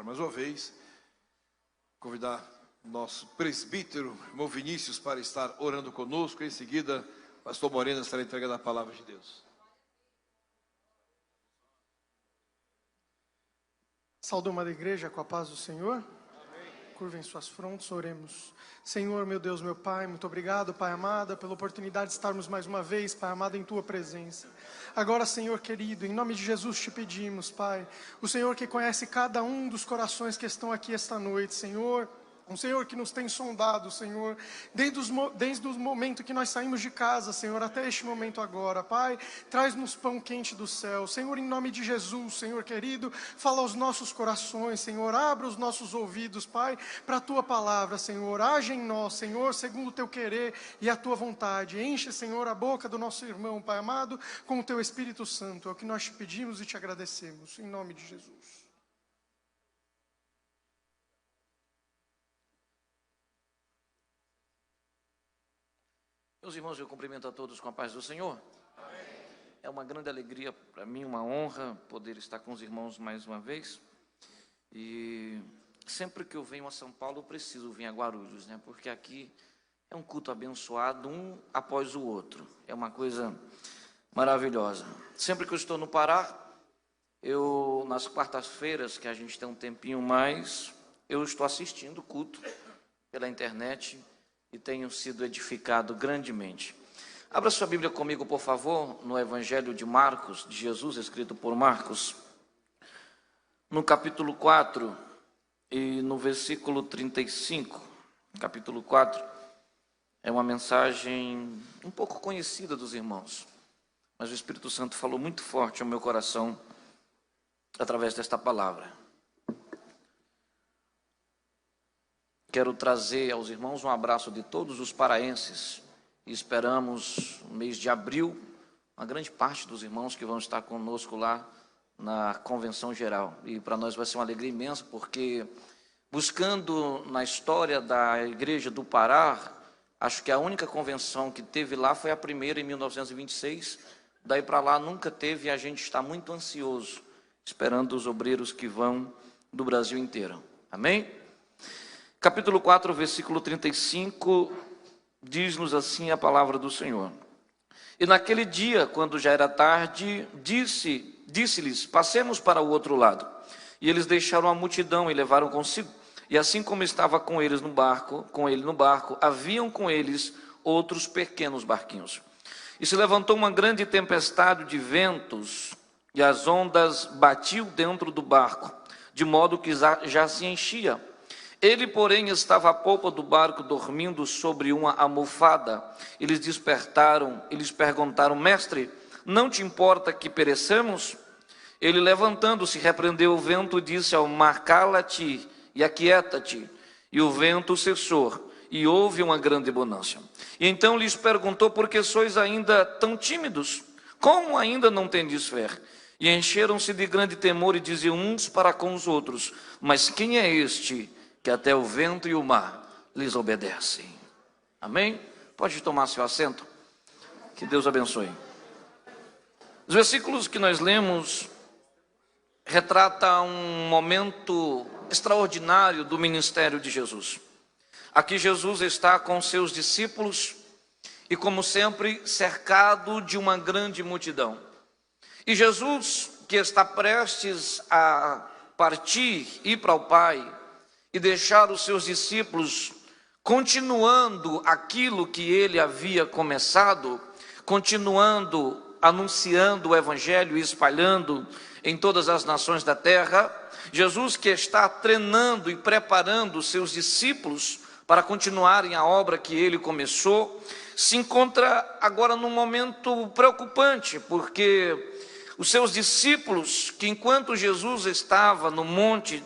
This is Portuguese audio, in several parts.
mais uma vez. Convidar nosso presbítero, irmão Vinícius, para estar orando conosco. Em seguida, pastor Moreno estará entregando a palavra de Deus. Saúde, amada igreja, com a paz do Senhor. Curvem suas frontes, oremos. Senhor, meu Deus, meu Pai, muito obrigado, Pai amado, pela oportunidade de estarmos mais uma vez, Pai amado, em Tua presença. Agora, Senhor querido, em nome de Jesus te pedimos, Pai, o Senhor que conhece cada um dos corações que estão aqui esta noite, Senhor, um Senhor que nos tem sondado, Senhor, desde o momento que nós saímos de casa, Senhor, até este momento agora, Pai, traz-nos pão quente do céu, Senhor, em nome de Jesus, Senhor querido, fala aos nossos corações, Senhor, abra os nossos ouvidos, Pai, para a Tua palavra, Senhor, age em nós, Senhor, segundo o Teu querer e a Tua vontade, enche, Senhor, a boca do nosso irmão, Pai amado, com o Teu Espírito Santo, é o que nós te pedimos e te agradecemos, em nome de Jesus. Meus irmãos, eu cumprimento a todos com a paz do Senhor. Amém. É uma grande alegria para mim, uma honra poder estar com os irmãos mais uma vez. E sempre que eu venho a São Paulo, eu preciso vir a Guarulhos, né? Porque aqui é um culto abençoado, um após o outro. É uma coisa maravilhosa. Sempre que eu estou no Pará, nas quartas-feiras, que a gente tem um tempinho mais, eu estou assistindo o culto pela internet, e tenho sido edificado grandemente. Abra sua Bíblia comigo, por favor, no Evangelho de Marcos, de Jesus, escrito por Marcos, no capítulo 4 e no versículo 35. Capítulo 4 é uma mensagem um pouco conhecida dos irmãos, mas o Espírito Santo falou muito forte ao meu coração através desta palavra. Quero trazer aos irmãos um abraço de todos os paraenses e esperamos no mês de abril uma grande parte dos irmãos que vão estar conosco lá na convenção geral. E para nós vai ser uma alegria imensa, porque buscando na história da igreja do Pará, acho que a única convenção que teve lá foi a primeira em 1926, daí para lá nunca teve, e a gente está muito ansioso, esperando os obreiros que vão do Brasil inteiro. Amém? Capítulo 4, versículo 35, diz-nos assim a palavra do Senhor. E naquele dia, quando já era tarde, disse-lhes, passemos para o outro lado. E eles deixaram a multidão e levaram consigo. E assim como estava com ele no barco, haviam com eles outros pequenos barquinhos. E se levantou uma grande tempestade de ventos, e as ondas batiam dentro do barco, de modo que já se enchia. Ele, porém, estava à polpa do barco, dormindo sobre uma almofada. Eles despertaram, eles perguntaram, mestre, não te importa que pereçamos? Ele, levantando-se, repreendeu o vento e disse ao mar, cala-te e aquieta-te. E o vento cessou, e houve uma grande bonança. E então lhes perguntou, por que sois ainda tão tímidos? Como ainda não tendes fé? E encheram-se de grande temor e diziam uns para com os outros, mas quem é este que até o vento e o mar lhes obedecem? Amém? Pode tomar seu assento. Que Deus abençoe. Os versículos que nós lemos retratam um momento extraordinário do ministério de Jesus. Aqui Jesus está com seus discípulos e, como sempre, cercado de uma grande multidão. E Jesus, que está prestes a partir, ir para o Pai, e deixar os seus discípulos continuando aquilo que ele havia começado, continuando anunciando o Evangelho e espalhando em todas as nações da terra. Jesus, que está treinando e preparando os seus discípulos para continuarem a obra que ele começou, se encontra agora num momento preocupante, porque os seus discípulos, que enquanto Jesus estava no monte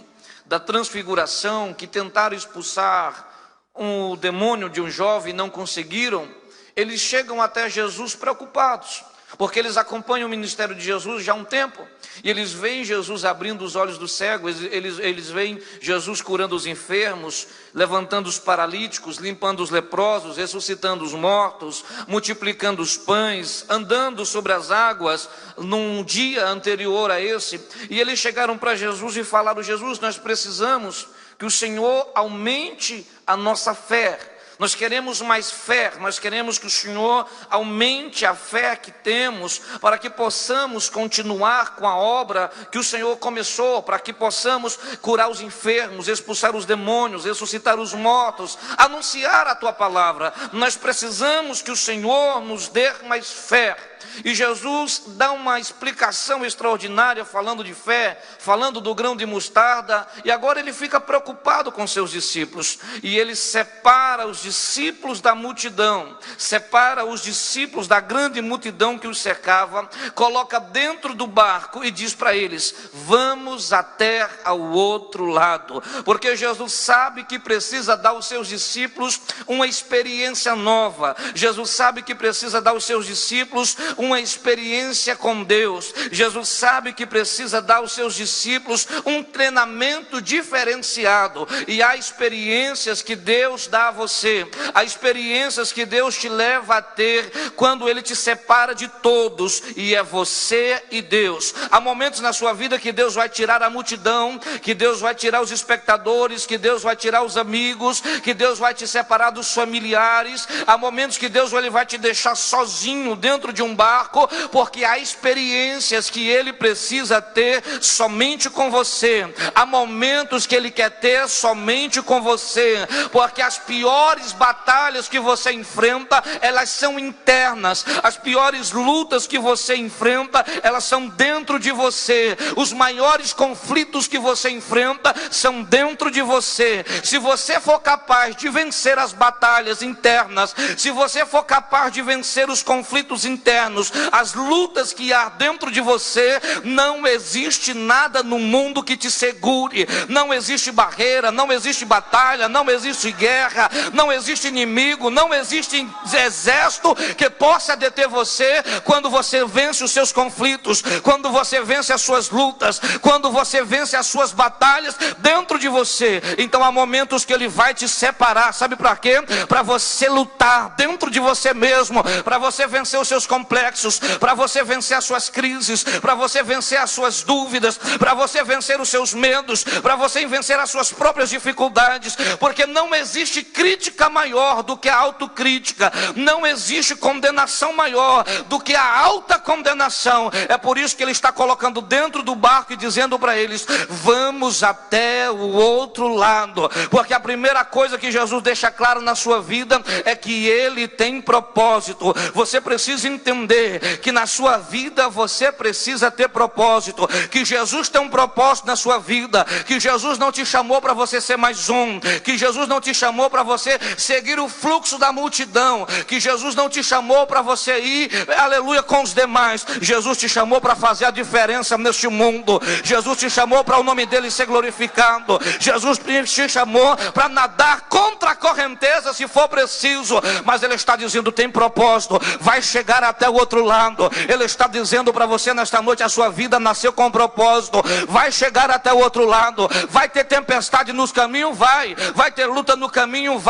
da transfiguração, que tentaram expulsar o demônio de um jovem e não conseguiram, eles chegam até Jesus preocupados, porque eles acompanham o ministério de Jesus já há um tempo, e eles veem Jesus abrindo os olhos dos cegos, eles veem Jesus curando os enfermos, levantando os paralíticos, limpando os leprosos, ressuscitando os mortos, multiplicando os pães, andando sobre as águas num dia anterior a esse. E eles chegaram para Jesus e falaram: Jesus, nós precisamos que o Senhor aumente a nossa fé. Nós queremos mais fé, nós queremos que o Senhor aumente a fé que temos, para que possamos continuar com a obra que o Senhor começou, para que possamos curar os enfermos, expulsar os demônios, ressuscitar os mortos, anunciar a tua palavra. Nós precisamos que o Senhor nos dê mais fé. E Jesus dá uma explicação extraordinária, falando de fé, falando do grão de mostarda, e agora ele fica preocupado com seus discípulos, e ele separa os discípulos da multidão, separa os discípulos da grande multidão que os cercava, coloca dentro do barco e diz para eles: vamos até ao outro lado, porque Jesus sabe que precisa dar aos seus discípulos uma experiência nova. Jesus sabe que precisa dar aos seus discípulos uma experiência com Deus. Jesus sabe que precisa dar aos seus discípulos um treinamento diferenciado. E há experiências que Deus dá a você, há experiências que Deus te leva a ter quando Ele te separa de todos, e é você e Deus. Há momentos na sua vida que Deus vai tirar a multidão, que Deus vai tirar os espectadores, que Deus vai tirar os amigos, que Deus vai te separar dos familiares. Há momentos que Deus ele vai te deixar sozinho dentro de um barco, porque há experiências que Ele precisa ter somente com você. Há momentos que Ele quer ter somente com você, porque as piores batalhas que você enfrenta, elas são internas. As piores lutas que você enfrenta, elas são dentro de você. Os maiores conflitos que você enfrenta são dentro de você. Se você for capaz de vencer as batalhas internas, se você for capaz de vencer os conflitos internos, as lutas que há dentro de você, não existe nada no mundo que te segure. Não existe barreira, não existe batalha, não existe guerra, não existe inimigo, não existe exército que possa deter você quando você vence os seus conflitos, quando você vence as suas lutas, quando você vence as suas batalhas dentro de você. Então há momentos que Ele vai te separar, sabe para quê? Para você lutar dentro de você mesmo, para você vencer os seus complexos, para você vencer as suas crises, para você vencer as suas dúvidas, para você vencer os seus medos, para você vencer as suas próprias dificuldades, porque não existe crítica maior do que a autocrítica, não existe condenação maior do que a alta condenação. É por isso que Ele está colocando dentro do barco e dizendo para eles: vamos até o outro lado, porque a primeira coisa que Jesus deixa claro na sua vida é que Ele tem propósito. Você precisa entender que na sua vida você precisa ter propósito, que Jesus tem um propósito na sua vida, que Jesus não te chamou para você ser mais um, que Jesus não te chamou para você seguir o fluxo da multidão, que Jesus não te chamou para você ir, aleluia, com os demais. Jesus te chamou para fazer a diferença neste mundo. Jesus te chamou para o nome dele ser glorificado. Jesus te chamou para nadar contra a correnteza se for preciso, mas Ele está dizendo: tem propósito, vai chegar até o outro lado. Ele está dizendo para você nesta noite: a sua vida nasceu com propósito, vai chegar até o outro lado. Vai ter tempestade nos caminhos? Vai ter luta no caminho?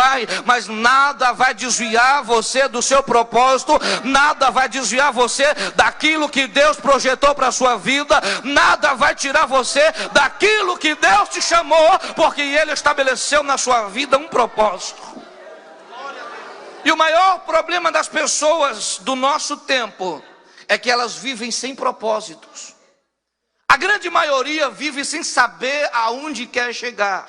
Mas nada vai desviar você do seu propósito, nada vai desviar você daquilo que Deus projetou para a sua vida, nada vai tirar você daquilo que Deus te chamou, porque Ele estabeleceu na sua vida um propósito. E o maior problema das pessoas do nosso tempo é que elas vivem sem propósitos. A grande maioria vive sem saber aonde quer chegar.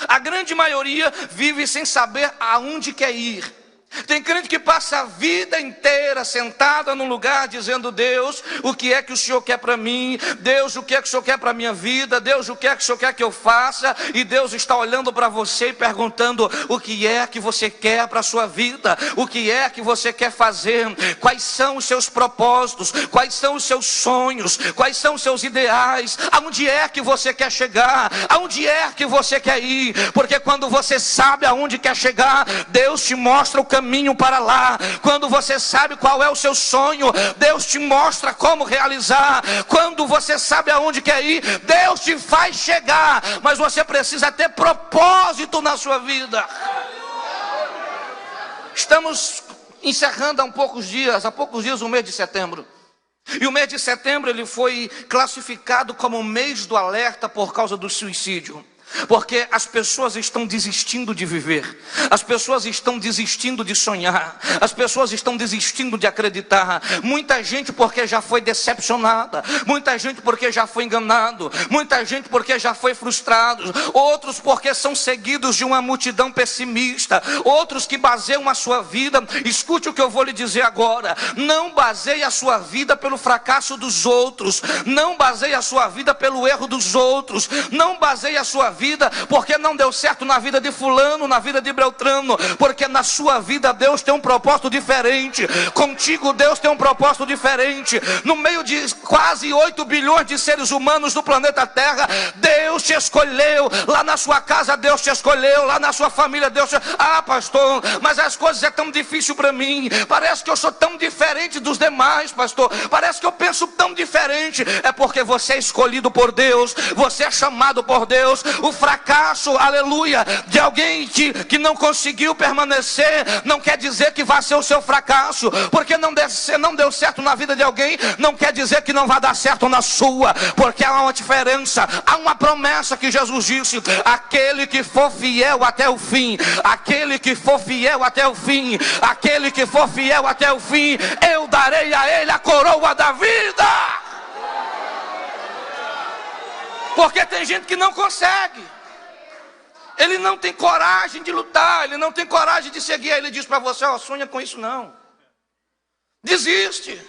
A grande maioria vive sem saber aonde quer ir. Tem crente que passa a vida inteira sentada num lugar dizendo: Deus, o que é que o Senhor quer para mim? Deus, o que é que o Senhor quer para a minha vida? Deus, o que é que o Senhor quer que eu faça? E Deus está olhando para você e perguntando: o que é que você quer para a sua vida? O que é que você quer fazer? Quais são os seus propósitos? Quais são os seus sonhos? Quais são os seus ideais? Aonde é que você quer chegar? Aonde é que você quer ir? Porque quando você sabe aonde quer chegar, Deus te mostra o caminho. caminho para lá. Quando você sabe qual é o seu sonho, Deus te mostra como realizar. Quando você sabe aonde quer ir, Deus te faz chegar. Mas você precisa ter propósito na sua vida. Estamos encerrando há poucos dias o mês de setembro. E o mês de setembro ele foi classificado como o mês do alerta por causa do suicídio. Porque as pessoas estão desistindo de viver, as pessoas estão desistindo de sonhar, as pessoas estão desistindo de acreditar. Muita gente porque já foi decepcionada, muita gente porque já foi enganado, muita gente porque já foi frustrado, outros porque são seguidos de uma multidão pessimista, outros que baseiam a sua vida. Escute o que eu vou lhe dizer agora: não baseie a sua vida pelo fracasso dos outros, não baseie a sua vida pelo erro dos outros, não baseie a sua vida porque não deu certo na vida de fulano, na vida de Beltrano, porque na sua vida Deus tem um propósito diferente. Contigo Deus tem um propósito diferente. No meio de quase 8 bilhões de seres humanos do planeta Terra, Deus te escolheu. Lá na sua casa Deus te escolheu, lá na sua família Deus te... Ah, pastor, mas as coisas é tão difícil para mim, parece que eu sou tão diferente dos demais, pastor, parece que eu penso tão diferente. É porque você é escolhido por Deus, você é chamado por Deus. O fracasso, aleluia, de alguém que não conseguiu permanecer, não quer dizer que vai ser o seu fracasso. Porque não deu certo na vida de alguém, não quer dizer que não vai dar certo na sua. Porque há uma diferença, há uma promessa que Jesus disse: aquele que for fiel até o fim, aquele que for fiel até o fim, aquele que for fiel até o fim, eu darei a ele a coroa da vida. Porque tem gente que não consegue, ele não tem coragem de lutar, ele não tem coragem de seguir. Aí ele diz para você: ó, sonha com isso não, desiste,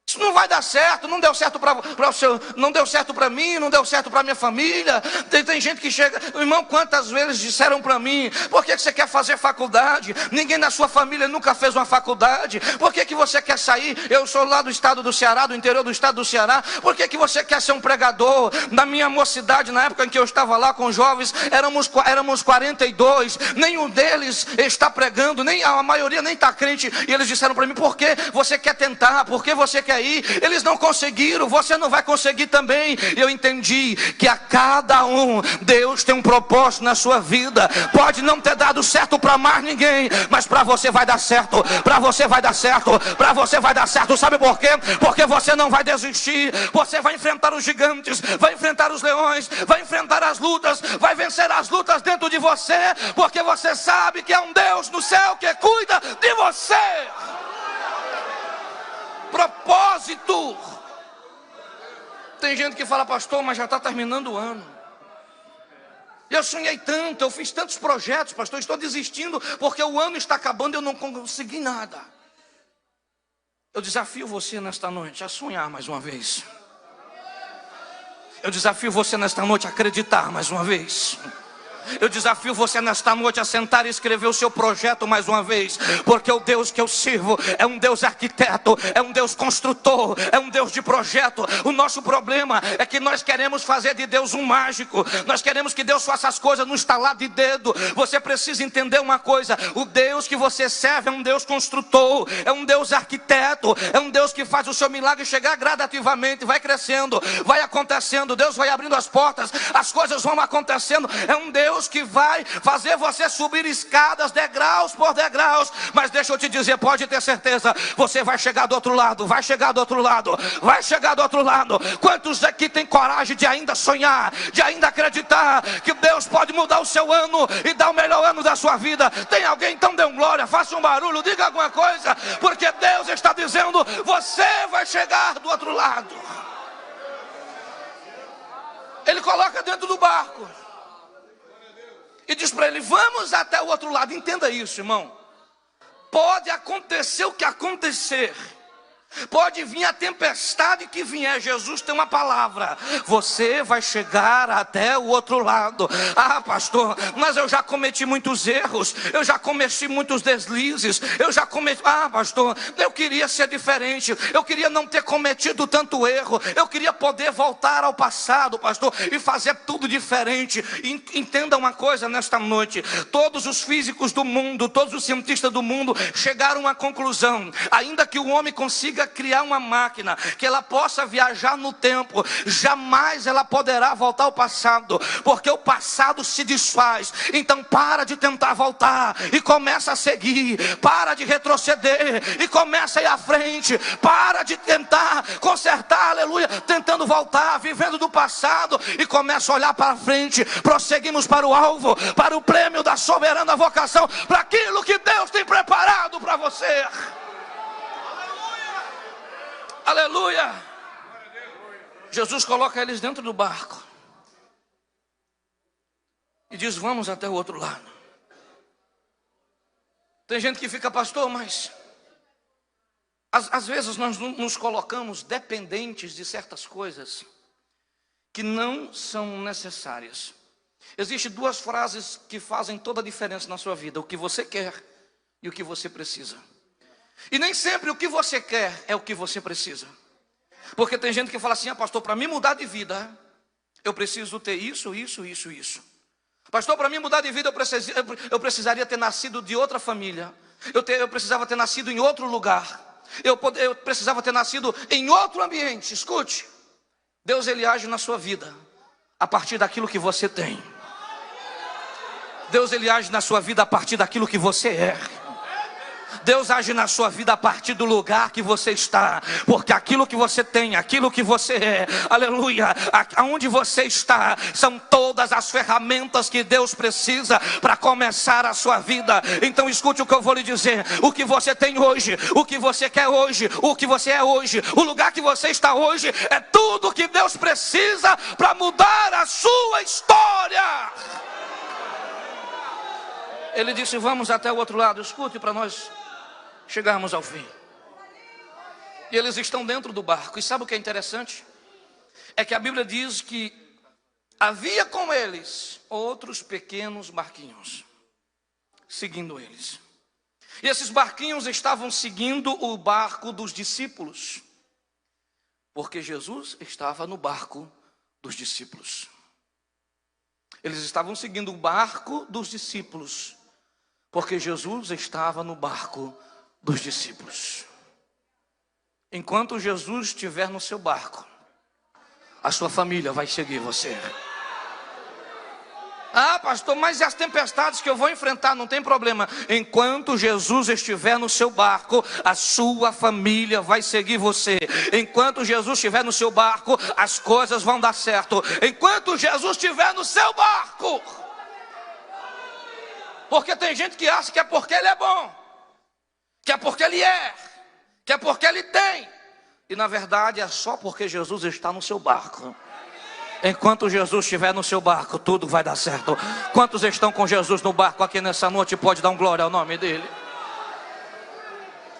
isso não vai dar certo. Não deu certo para o seu, não deu certo para mim, não deu certo para minha família. Tem gente que chega, irmão, quantas vezes disseram para mim: por que você quer fazer faculdade? Ninguém na sua família nunca fez uma faculdade. Por que você quer sair? Eu sou lá do estado do Ceará, do interior do estado do Ceará. Por que você quer ser um pregador? Na minha mocidade, na época em que eu estava lá com jovens, éramos 42, nenhum deles está pregando, nem a maioria nem está crente. E eles disseram para mim: por que você quer tentar? Por que você quer ir? Eles não conseguiram, você não vai conseguir também. Eu entendi que a cada um Deus tem um propósito na sua vida. Pode não ter dado certo para mais ninguém, mas para você vai dar certo, para você vai dar certo, para você vai dar certo. Sabe por quê? Porque você não vai desistir. Você vai enfrentar os gigantes, vai enfrentar os leões, vai enfrentar as lutas, vai vencer as lutas dentro de você, porque você sabe que há um Deus no céu que cuida de você. Propósito. Tem gente que fala: pastor, mas já está terminando o ano, eu sonhei tanto, eu fiz tantos projetos, pastor, estou desistindo porque o ano está acabando e eu não consegui nada. Eu desafio você nesta noite a sonhar mais uma vez. Eu desafio você nesta noite a acreditar mais uma vez. Eu desafio você nesta noite a sentar e escrever o seu projeto mais uma vez. Porque o Deus que eu sirvo é um Deus arquiteto, é um Deus construtor, é um Deus de projeto. O nosso problema é que nós queremos fazer de Deus um mágico. Nós queremos que Deus faça as coisas no estalar de dedo. Você precisa entender uma coisa: o Deus que você serve é um Deus construtor, é um Deus arquiteto, é um Deus que faz o seu milagre chegar gradativamente, vai crescendo, vai acontecendo. Deus vai abrindo as portas, as coisas vão acontecendo. É um Deus que vai fazer você subir escadas, degraus por degraus. Mas deixa eu te dizer, pode ter certeza, você vai chegar do outro lado, vai chegar do outro lado, vai chegar do outro lado. Quantos aqui tem coragem de ainda sonhar, de ainda acreditar que Deus pode mudar o seu ano e dar o melhor ano da sua vida? Tem alguém? Então dê um glória, faça um barulho, diga alguma coisa, porque Deus está dizendo: você vai chegar do outro lado. Ele coloca dentro do barco e diz para ele: vamos até o outro lado. Entenda isso, irmão. Pode acontecer o que acontecer, Pode vir a tempestade que vier, Jesus tem uma palavra: você vai chegar até o outro lado. Ah, pastor, mas eu já cometi muitos erros, eu já cometi muitos deslizes, pastor, eu queria ser diferente, eu queria não ter cometido tanto erro, eu queria poder voltar ao passado, pastor, e fazer tudo diferente. Entenda uma coisa nesta noite: todos os físicos do mundo, todos os cientistas do mundo chegaram à conclusão: ainda que o homem consiga criar uma máquina que ela possa viajar no tempo, jamais ela poderá voltar ao passado, porque o passado se desfaz. Então para de tentar voltar e começa a seguir, para de retroceder e começa a ir à frente, para de tentar consertar, aleluia, tentando voltar, vivendo do passado, e começa a olhar para frente. Prosseguimos para o alvo, para o prêmio da soberana vocação, para aquilo que Deus tem preparado para você. Aleluia. Jesus coloca eles dentro do barco e diz: vamos até o outro lado. Tem gente que fica: pastor, mas às vezes nós nos colocamos dependentes de certas coisas que não são necessárias. Existem duas frases que fazem toda a diferença na sua vida: o que você quer e o que você precisa. E nem sempre o que você quer é o que você precisa. Porque tem gente que fala assim: pastor, para mim mudar de vida, eu preciso ter isso. Pastor, para mim mudar de vida, eu precisaria ter nascido de outra família. Eu precisava ter nascido em outro lugar. Eu precisava ter nascido em outro ambiente. Escute, Deus, Ele age na sua vida a partir daquilo que você tem. Deus, Ele age na sua vida a partir daquilo que você é. Deus age na sua vida a partir do lugar que você está, porque aquilo que você tem, aquilo que você é, aleluia, aonde você está, são todas as ferramentas que Deus precisa para começar a sua vida. Então escute o que eu vou lhe dizer: o que você tem hoje, o que você quer hoje, o que você é hoje, o lugar que você está hoje, é tudo que Deus precisa para mudar a sua história. Ele disse: vamos até o outro lado. Escute, para nós chegarmos ao fim. E eles estão dentro do barco. E sabe o que é interessante? É que a Bíblia diz que havia com eles outros pequenos barquinhos seguindo eles. E esses barquinhos estavam seguindo o barco dos discípulos, porque Jesus estava no barco dos discípulos. Eles estavam seguindo o barco dos discípulos, porque Jesus estava no barco dos discípulos. Enquanto Jesus estiver no seu barco, a sua família vai seguir você. Ah, pastor, mas e as tempestades que eu vou enfrentar? Não tem problema. Enquanto Jesus estiver no seu barco, a sua família vai seguir você. Enquanto Jesus estiver no seu barco, as coisas vão dar certo. Enquanto Jesus estiver no seu barco. Porque tem gente que acha que é porque ele é bom, que é porque ele é, que é porque ele tem. E na verdade é só porque Jesus está no seu barco. Enquanto Jesus estiver no seu barco, tudo vai dar certo. Quantos estão com Jesus no barco aqui nessa noite? Pode dar um glória ao nome dele.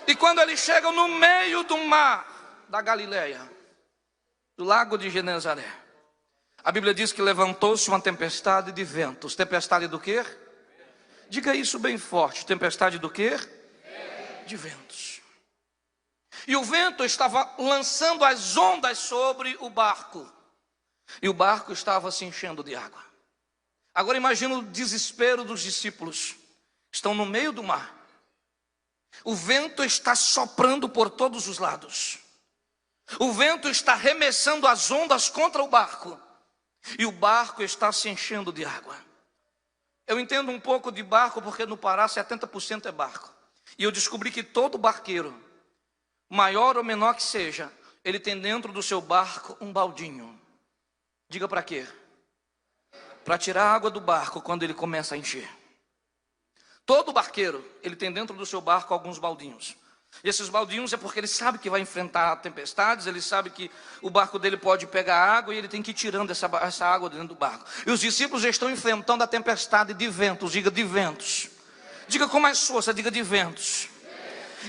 E quando eles chegam no meio do mar da Galileia, do lago de Genezaré, a Bíblia diz que levantou-se uma tempestade de ventos. Tempestade do quê? Diga isso bem forte: tempestade do quê? De ventos. E o vento estava lançando as ondas sobre o barco, e o barco estava se enchendo de água. Agora imagina o desespero dos discípulos. Estão no meio do mar, o vento está soprando por todos os lados, o vento está arremessando as ondas contra o barco, e o barco está se enchendo de água. Eu entendo um pouco de barco, porque no Pará 70% é barco. E eu descobri que todo barqueiro, maior ou menor que seja, ele tem dentro do seu barco um baldinho. Diga para quê? Para tirar a água do barco quando ele começa a encher. Todo barqueiro, ele tem dentro do seu barco alguns baldinhos. E esses baldinhos é porque ele sabe que vai enfrentar tempestades, ele sabe que o barco dele pode pegar água e ele tem que ir tirando essa água dentro do barco. E os discípulos estão enfrentando a tempestade de ventos. Diga de ventos. Diga com mais força, diga de ventos.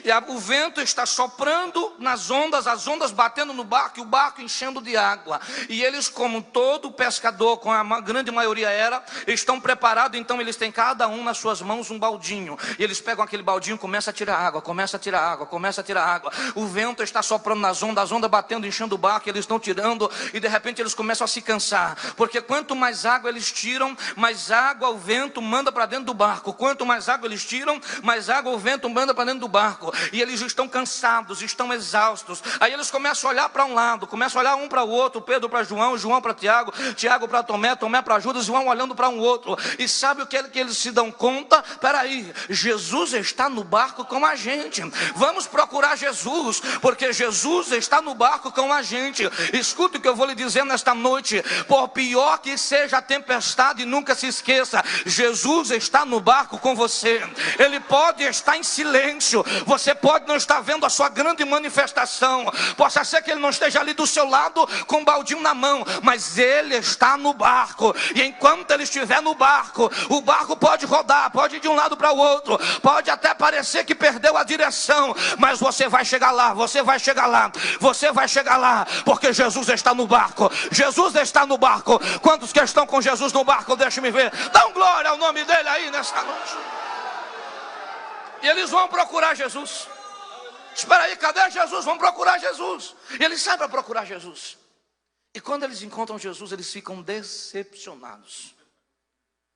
E o vento está soprando nas ondas, as ondas batendo no barco e o barco enchendo de água. E eles, como todo pescador, com a grande maioria estão preparados. Então eles têm cada um nas suas mãos um baldinho. E eles pegam aquele baldinho, começa a tirar água, começa a tirar água, começa a tirar água. O vento está soprando nas ondas, as ondas batendo, enchendo o barco, eles estão tirando. E de repente eles começam a se cansar. Porque quanto mais água eles tiram, mais água o vento manda para dentro do barco. Quanto mais água eles tiram, mais água o vento manda para dentro do barco. E eles estão cansados, estão exaustos. Aí eles começam a olhar para um lado, começam a olhar um para o outro, Pedro para João, João para Tiago, Tiago para Tomé, Tomé para Judas, João olhando para um outro. E sabe o que eles se dão conta? Peraí, Jesus está no barco com a gente. Vamos procurar Jesus, porque Jesus está no barco com a gente. Escuta o que eu vou lhe dizer nesta noite. Por pior que seja a tempestade, nunca se esqueça, Jesus está no barco com você. Ele pode estar em silêncio, você pode não estar vendo a sua grande manifestação, possa ser que ele não esteja ali do seu lado com um baldinho na mão, mas ele está no barco. E enquanto ele estiver no barco, o barco pode rodar, pode ir de um lado para o outro, pode até parecer que perdeu a direção, mas você vai chegar lá, você vai chegar lá, você vai chegar lá, porque Jesus está no barco. Jesus está no barco. Quantos que estão com Jesus no barco? Deixa-me ver. Dá glória ao nome dele aí nessa noite. E eles vão procurar Jesus. Espera aí, cadê Jesus? Vão procurar Jesus. E eles saem para procurar Jesus. E quando eles encontram Jesus, eles ficam decepcionados,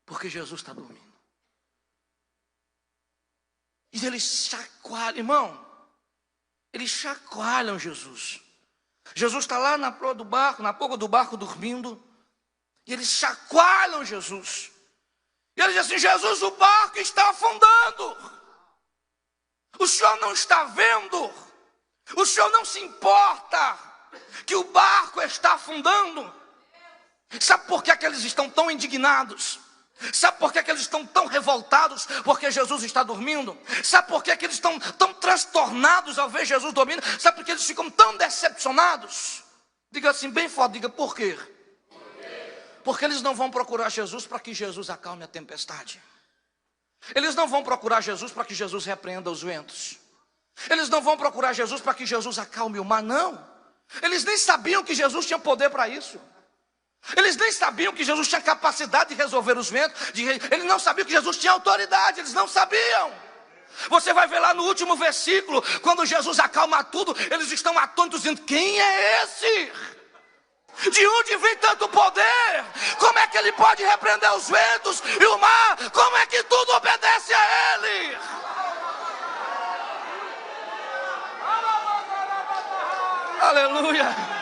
porque Jesus está dormindo. E eles chacoalham, irmão, eles chacoalham Jesus. Jesus está lá na proa do barco, na polpa do barco dormindo, e eles chacoalham Jesus. E eles dizem assim: Jesus, o barco está afundando. O senhor não está vendo? O senhor não se importa que o barco está afundando? Sabe por que eles estão tão indignados? Sabe por que eles estão tão revoltados? Porque Jesus está dormindo. Sabe por que eles estão tão transtornados ao ver Jesus dormindo? Sabe por que eles ficam tão decepcionados? Diga assim bem forte, diga: por quê? Porque eles não vão procurar Jesus para que Jesus acalme a tempestade. Eles não vão procurar Jesus para que Jesus repreenda os ventos. Eles não vão procurar Jesus para que Jesus acalme o mar, não. Eles nem sabiam que Jesus tinha poder para isso. Eles nem sabiam que Jesus tinha capacidade de resolver os ventos. Eles não sabiam que Jesus tinha autoridade. Eles não sabiam. Você vai ver lá no último versículo, quando Jesus acalma tudo, eles estão atônitos dizendo: quem é esse? De onde vem tanto poder? Como é que ele pode repreender os ventos e o mar? Como é que tudo obedece a ele? Aleluia.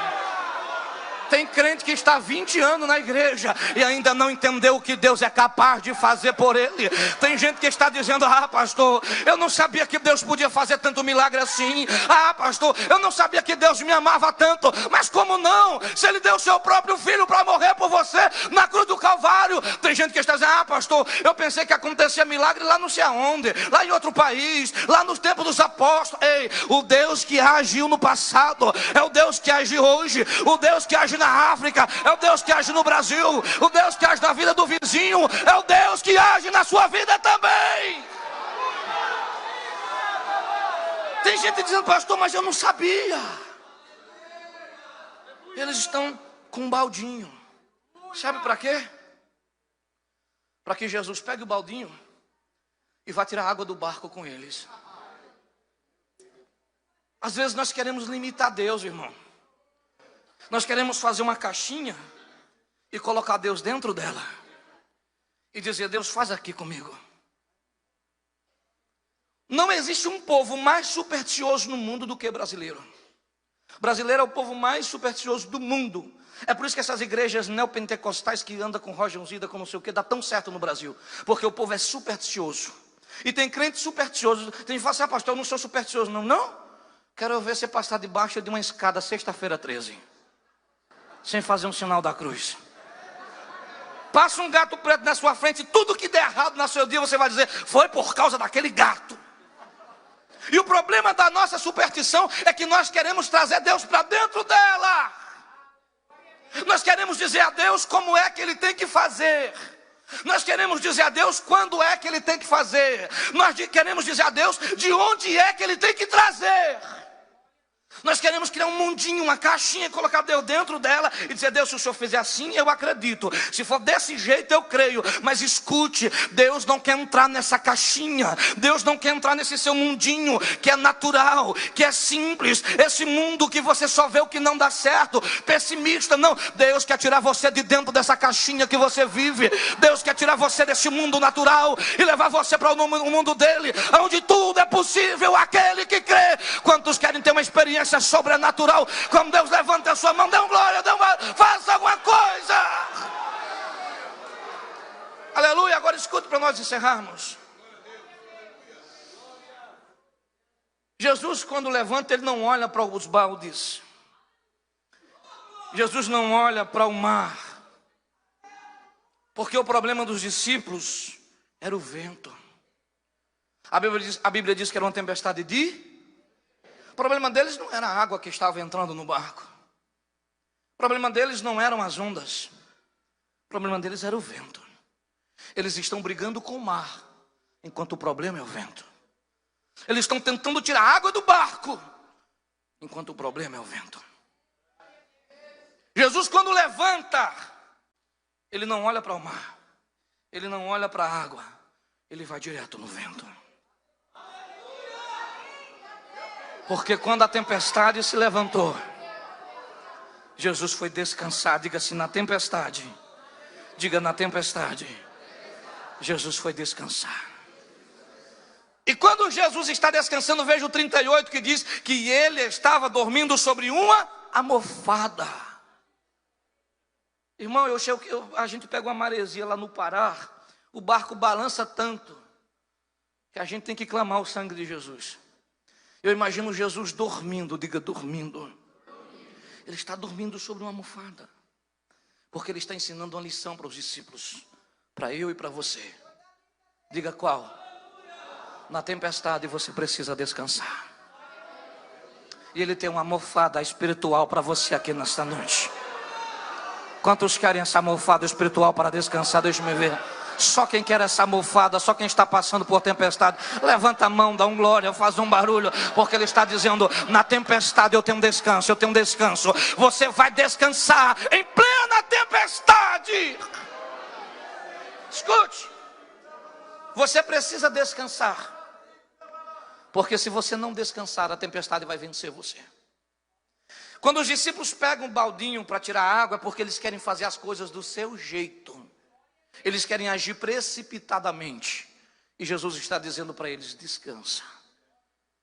Tem crente que está há 20 anos na igreja e ainda não entendeu o que Deus é capaz de fazer por ele. Tem gente que está dizendo: ah, pastor, eu não sabia que Deus podia fazer tanto milagre assim. Ah, pastor, eu não sabia que Deus me amava tanto. Mas como não? Se ele deu o seu próprio filho para morrer por você na cruz do Calvário. Tem gente que está dizendo: ah, pastor, eu pensei que acontecia milagre lá não sei aonde, lá em outro país, lá nos tempos dos apóstolos. Ei, o Deus que agiu no passado é o Deus que age hoje. O Deus que age na África é o Deus que age no Brasil. O Deus que age na vida do vizinho é o Deus que age na sua vida também. Tem gente dizendo: pastor, mas eu não sabia. Eles estão com um baldinho. Sabe para quê? Para que Jesus pegue o baldinho e vá tirar água do barco com eles. Às vezes nós queremos limitar Deus, irmão. Nós queremos fazer uma caixinha e colocar Deus dentro dela e dizer: Deus, faz aqui comigo. Não existe um povo mais supersticioso no mundo do que brasileiro. Brasileiro é o povo mais supersticioso do mundo. É por isso que essas igrejas neopentecostais que andam com Roger Unzida, com não sei o que, dá tão certo no Brasil. Porque o povo é supersticioso. E tem crente supersticioso. Tem gente que fala assim: ah, pastor, eu não sou supersticioso. Não, não. Quero ver você passar debaixo de uma escada sexta-feira 13. Sem fazer um sinal da cruz. Passa um gato preto na sua frente, tudo que der errado no seu dia, você vai dizer: foi por causa daquele gato. E o problema da nossa superstição é que nós queremos trazer Deus para dentro dela. Nós queremos dizer a Deus como é que Ele tem que fazer. Nós queremos dizer a Deus quando é que Ele tem que fazer. Nós queremos dizer a Deus de onde é que Ele tem que trazer. Nós queremos criar um mundinho, uma caixinha, colocar Deus dentro dela e dizer: Deus, se o Senhor fizer assim, eu acredito. Se for desse jeito, eu creio. Mas escute, Deus não quer entrar nessa caixinha. Deus não quer entrar nesse seu mundinho que é natural, que é simples. Esse mundo que você só vê o que não dá certo, pessimista. Não, Deus quer tirar você de dentro dessa caixinha que você vive. Deus quer tirar você desse mundo natural e levar você para o mundo dele, onde tudo é possível aquele que crê. Quantos querem ter uma experiência sobrenatural? Quando Deus levanta a sua mão, dê um glória, faça alguma coisa. Aleluia. Agora escute para nós encerrarmos. Jesus, quando levanta, Ele não olha para os baldes. Jesus não olha para o mar. Porque o problema dos discípulos era o vento. A Bíblia diz que era uma tempestade de... O problema deles não era a água que estava entrando no barco. O problema deles não eram as ondas. O problema deles era o vento. Eles estão brigando com o mar, enquanto o problema é o vento. Eles estão tentando tirar a água do barco, enquanto o problema é o vento. Jesus, quando levanta, Ele não olha para o mar, Ele não olha para a água, Ele vai direto no vento. Porque quando a tempestade se levantou, Jesus foi descansar. Diga assim: na tempestade. Diga: na tempestade, Jesus foi descansar. E quando Jesus está descansando, veja o 38 que diz que Ele estava dormindo sobre uma almofada. Irmão, a gente pega uma maresia lá no Pará, o barco balança tanto que a gente tem que clamar o sangue de Jesus. Eu imagino Jesus dormindo. Diga: dormindo. Ele está dormindo sobre uma almofada, porque Ele está ensinando uma lição para os discípulos, para eu e para você. Diga: qual? Na tempestade você precisa descansar. E Ele tem uma almofada espiritual para você aqui nesta noite. Quantos querem essa almofada espiritual para descansar? Deixa eu ver. Só quem quer essa almofada, só quem está passando por tempestade, levanta a mão, dá um glória, faz um barulho, porque Ele está dizendo: na tempestade eu tenho descanso, eu tenho descanso. Você vai descansar em plena tempestade. Escute, você precisa descansar, porque se você não descansar, a tempestade vai vencer você. Quando os discípulos pegam um baldinho para tirar água, é porque eles querem fazer as coisas do seu jeito. Eles querem agir precipitadamente. E Jesus está dizendo para eles: descansa.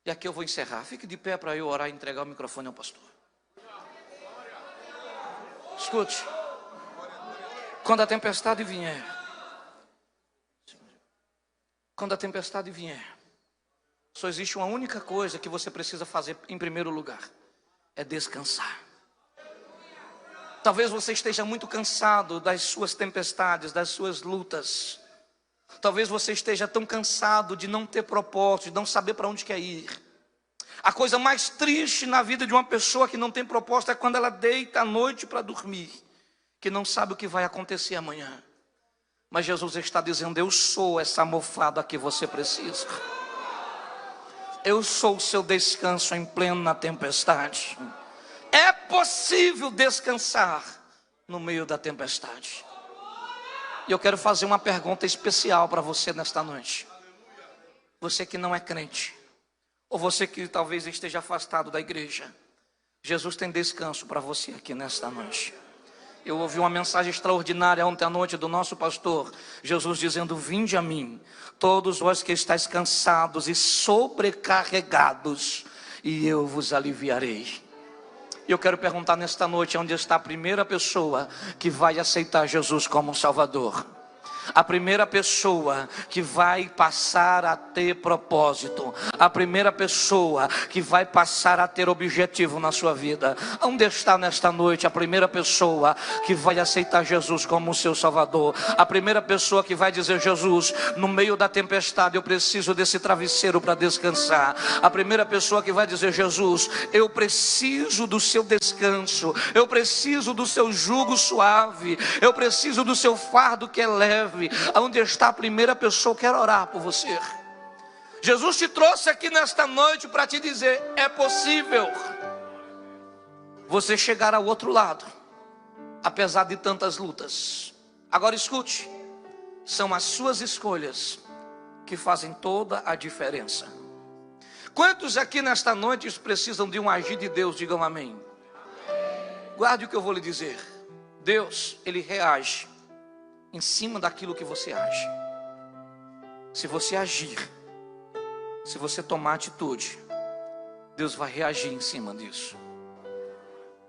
E aqui eu vou encerrar. Fique de pé para eu orar e entregar o microfone ao pastor. Escute. Quando a tempestade vier, só existe uma única coisa que você precisa fazer em primeiro lugar: é descansar. Talvez você esteja muito cansado das suas tempestades, das suas lutas. Talvez você esteja tão cansado de não ter propósito, de não saber para onde quer ir. A coisa mais triste na vida de uma pessoa que não tem propósito é quando ela deita à noite para dormir, que não sabe o que vai acontecer amanhã. Mas Jesus está dizendo: eu sou essa almofada que você precisa. Eu sou o seu descanso em plena tempestade. É possível descansar no meio da tempestade. E eu quero fazer uma pergunta especial para você nesta noite. Você que não é crente, ou você que talvez esteja afastado da igreja, Jesus tem descanso para você aqui nesta noite. Eu ouvi uma mensagem extraordinária ontem à noite do nosso pastor, Jesus dizendo: vinde a mim, todos vós que estáis cansados e sobrecarregados, e eu vos aliviarei. E eu quero perguntar nesta noite: onde está a primeira pessoa que vai aceitar Jesus como Salvador? A primeira pessoa que vai passar a ter propósito, a primeira pessoa que vai passar a ter objetivo na sua vida. Onde está nesta noite a primeira pessoa que vai aceitar Jesus como seu Salvador? A primeira pessoa que vai dizer: Jesus, no meio da tempestade eu preciso desse travesseiro para descansar. A primeira pessoa que vai dizer: Jesus, eu preciso do seu descanso, eu preciso do seu jugo suave, eu preciso do seu fardo que é leve. serve. Onde está a primeira pessoa, eu quero orar por você. Jesus te trouxe aqui nesta noite para te dizer: é possível você chegar ao outro lado, apesar de tantas lutas. Agora escute, são as suas escolhas que fazem toda a diferença. Quantos aqui nesta noite precisam de um agir de Deus? Digam amém. Guarde o que eu vou lhe dizer. Deus, Ele reage em cima daquilo que você age. Se você agir, se você tomar atitude, Deus vai reagir em cima disso.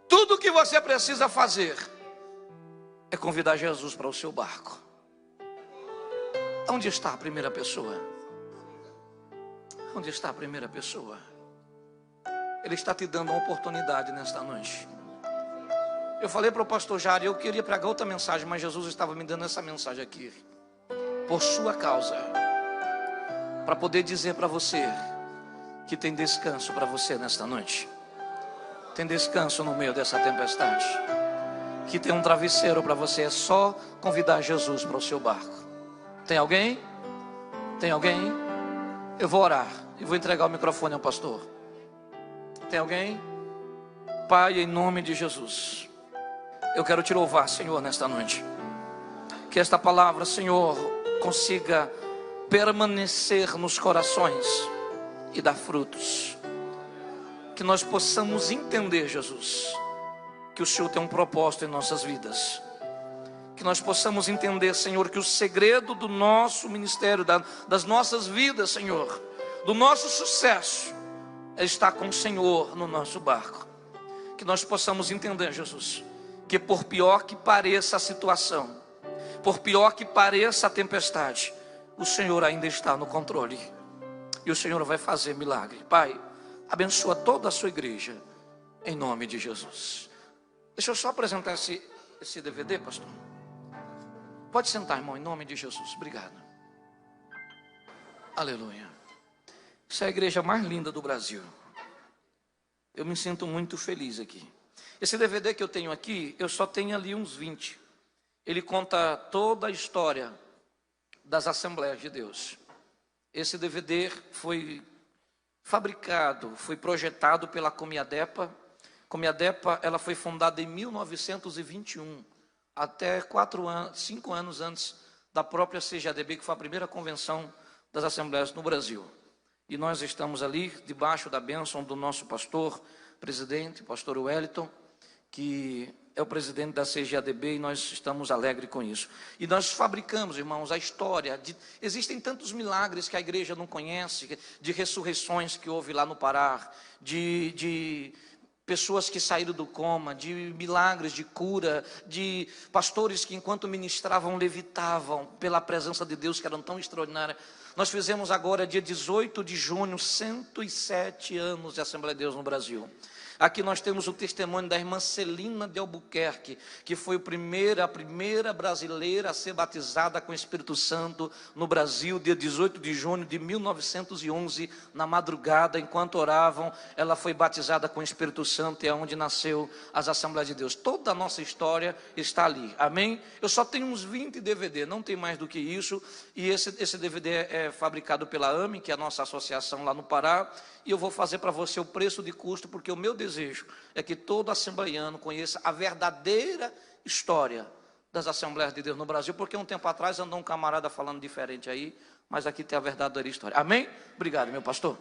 Tudo que você precisa fazer é convidar Jesus para o seu barco. Onde está a primeira pessoa? Onde está a primeira pessoa? Ele está te dando uma oportunidade nesta noite. Eu falei para o pastor Jário, eu queria pregar outra mensagem, mas Jesus estava me dando essa mensagem aqui, por sua causa, para poder dizer para você que tem descanso para você nesta noite. Tem descanso no meio dessa tempestade, que tem um travesseiro para você. É só convidar Jesus para o seu barco. Tem alguém? Tem alguém? Eu vou orar e vou entregar o microfone ao pastor. Tem alguém? Pai, em nome de Jesus, eu quero te louvar, Senhor, nesta noite. Que esta palavra, Senhor, consiga permanecer nos corações e dar frutos. Que nós possamos entender, Jesus, que o Senhor tem um propósito em nossas vidas. Que nós possamos entender, Senhor, que o segredo do nosso ministério, das nossas vidas, Senhor, do nosso sucesso, é estar com o Senhor no nosso barco. Que nós possamos entender, Jesus, que por pior que pareça a situação, por pior que pareça a tempestade, o Senhor ainda está no controle. E o Senhor vai fazer milagre. Pai, abençoa toda a sua igreja, em nome de Jesus. Deixa eu só apresentar esse DVD, pastor. Pode sentar, irmão, em nome de Jesus. Obrigado. Aleluia. Essa é a igreja mais linda do Brasil. Eu me sinto muito feliz aqui. Esse DVD que eu tenho aqui, eu só tenho ali uns 20. Ele conta toda a história das Assembleias de Deus. Esse DVD foi fabricado, foi projetado pela Comiadepa. Comiadepa, ela foi fundada em 1921, até 5 anos antes da própria CGADB, que foi a primeira convenção das Assembleias no Brasil. E nós estamos ali, debaixo da bênção do nosso pastor, presidente, pastor Wellington, que é o presidente da CGADB, e nós estamos alegres com isso. E nós fabricamos, irmãos, a história. Existem tantos milagres que a igreja não conhece, de ressurreições que houve lá no Pará, de pessoas que saíram do coma, de milagres de cura, de pastores que enquanto ministravam levitavam pela presença de Deus, que eram tão extraordinárias. Nós fizemos agora, dia 18 de junho, 107 anos de Assembleia de Deus no Brasil. Aqui nós temos o testemunho da irmã Celina de Albuquerque, que foi a primeira brasileira a ser batizada com o Espírito Santo no Brasil, dia 18 de junho de 1911, na madrugada, enquanto oravam, ela foi batizada com o Espírito Santo, e é onde nasceu as Assembleias de Deus. Toda a nossa história está ali, amém? Eu só tenho uns 20 DVD, não tem mais do que isso, e esse DVD é fabricado pela AME, que é a nossa associação lá no Pará, e eu vou fazer para você o preço de custo, porque o meu desejo é que todo assembleiano conheça a verdadeira história das Assembleias de Deus no Brasil, porque um tempo atrás andou um camarada falando diferente aí, mas aqui tem a verdadeira história. Amém? Obrigado, meu pastor.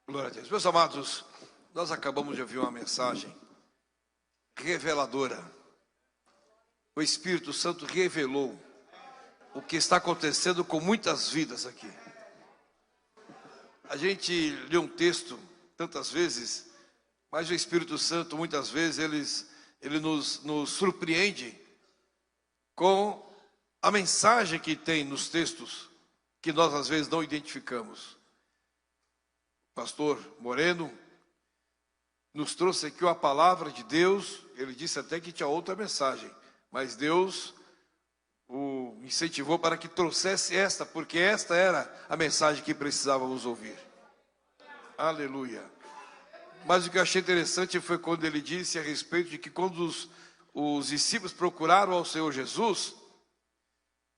Glória a Deus. Meus amados, nós acabamos de ouvir uma mensagem reveladora. O Espírito Santo revelou o que está acontecendo com muitas vidas aqui. A gente lê um texto tantas vezes, mas o Espírito Santo muitas vezes ele nos surpreende com a mensagem que tem nos textos, que nós às vezes não identificamos. O pastor Moreno nos trouxe aqui a palavra de Deus. Ele disse até que tinha outra mensagem, mas Deus o incentivou para que trouxesse esta, porque esta era a mensagem que precisávamos ouvir. Aleluia. Mas o que eu achei interessante foi quando ele disse a respeito de que quando os discípulos procuraram ao Senhor Jesus,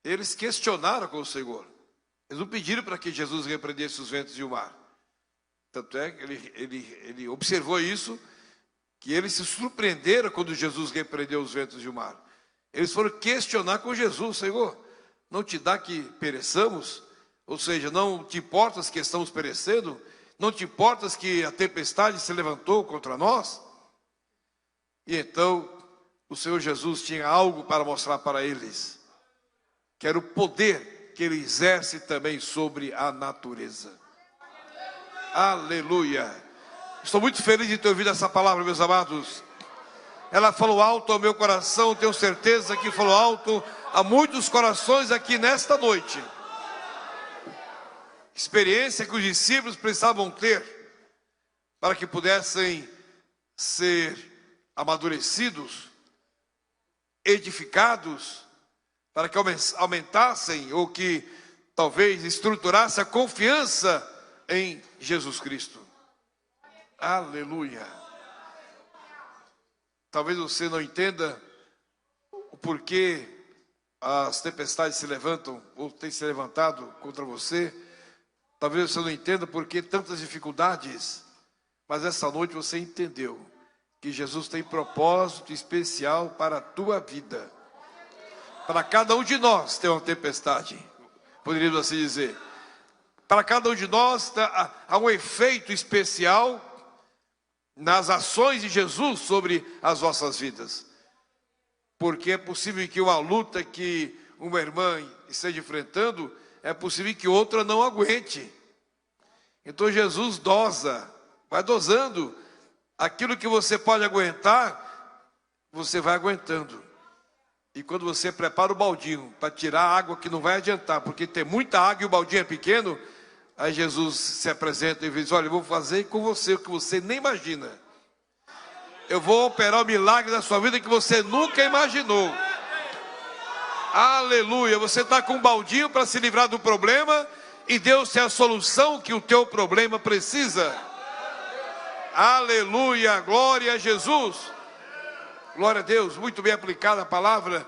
eles questionaram com o Senhor. Eles não pediram para que Jesus repreendesse os ventos e o mar. Tanto é que ele observou isso, que eles se surpreenderam quando Jesus repreendeu os ventos e o mar. Eles foram questionar com Jesus: Senhor, não te dá que pereçamos? Ou seja, não te importas que estamos perecendo? Não te importas que a tempestade se levantou contra nós? E então o Senhor Jesus tinha algo para mostrar para eles, que era o poder que ele exerce também sobre a natureza. Aleluia! Estou muito feliz de ter ouvido essa palavra, meus amados. Ela falou alto ao meu coração, tenho certeza que falou alto a muitos corações aqui nesta noite. Experiência que os discípulos precisavam ter para que pudessem ser amadurecidos, edificados, para que aumentassem ou que talvez estruturasse a confiança em Jesus Cristo. Aleluia! Talvez você não entenda o porquê as tempestades se levantam ou têm se levantado contra você. Talvez você não entenda por que tantas dificuldades, mas essa noite você entendeu que Jesus tem propósito especial para a tua vida. Para cada um de nós tem uma tempestade, poderíamos assim dizer. Para cada um de nós há um efeito especial nas ações de Jesus sobre as nossas vidas. Porque é possível que uma luta que uma irmã esteja enfrentando, é possível que outra não aguente. Então Jesus dosa, vai dosando. Aquilo que você pode aguentar, você vai aguentando. E quando você prepara o baldinho para tirar a água que não vai adiantar, porque tem muita água e o baldinho é pequeno, aí Jesus se apresenta e diz: olha, eu vou fazer com você o que você nem imagina. Eu vou operar o milagre da sua vida que você nunca imaginou. Aleluia! Você está com um baldinho para se livrar do problema, e Deus tem a solução que o teu problema precisa. Aleluia! Glória a Jesus! Glória a Deus! Muito bem aplicada a palavra.